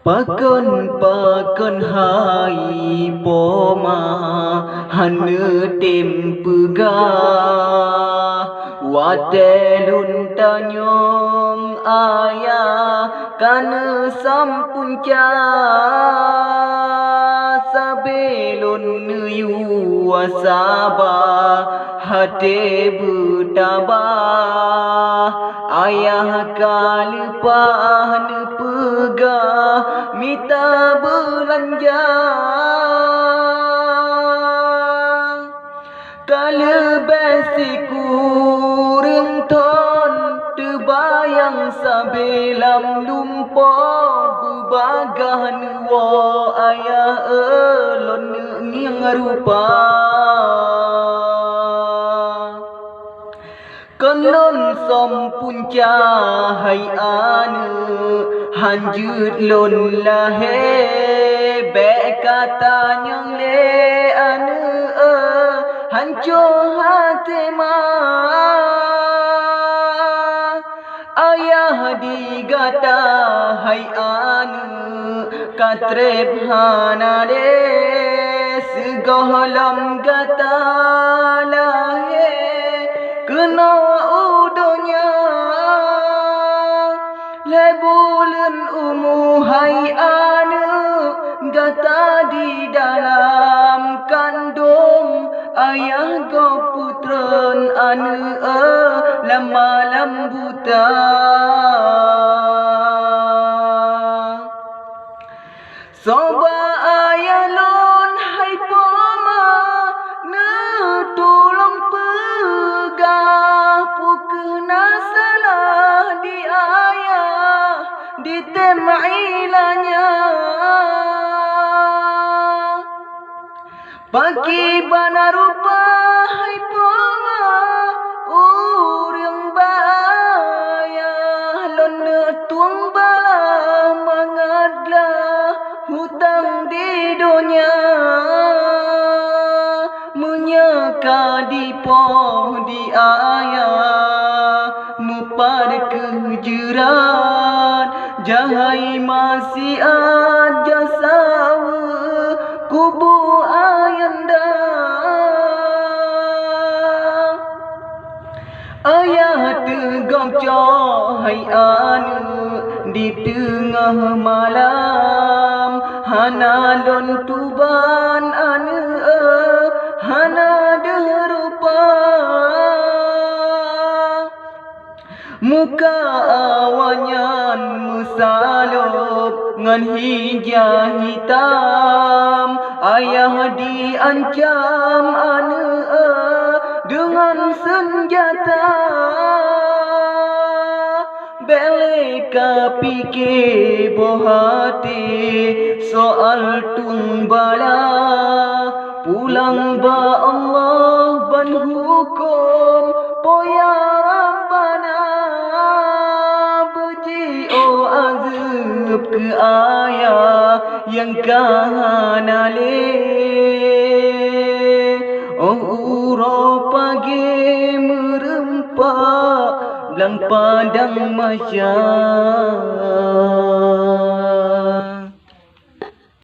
Pakon hai poma hanu tempega watelun tanyong ayah kana sampunca sabelun yu wasaba hate butaba ayah kalpahan pega mita belanja kalau basiku rengton terbayang sabelam lumpur bebagan wa ayah elon ngiang rupa Kenon som punca hai anu hanjut lon lahe be kata nyong le anu hanco hati ma ayah digata hai anu katrep hanade segolam gata lahe kena udonya lebulan hai anu gata di dalam kandung ayah go putran anu lama lambuta soba ayah lon hai poma na tolong pegah pukena salah di ayah di temailanya pagi bana rupa hai poma urang bayah lon tuang bala mangadlah hutang di dunia menyeka di poh di ayah mupad kejeran jahai masih aja sawa kubu ayanda ayah tegam hai anu di tengah malam hana lon tuban anu hana derupa muka awanyan musalub ngan hijau hitam ayah diancam anu dengan senjata beleka pikir bohati soal tumbala pulang ba Allah ban hukum poya Rabbana puji azab ke ayah yang kahanale uro pagi merempak dalam padang mahsyar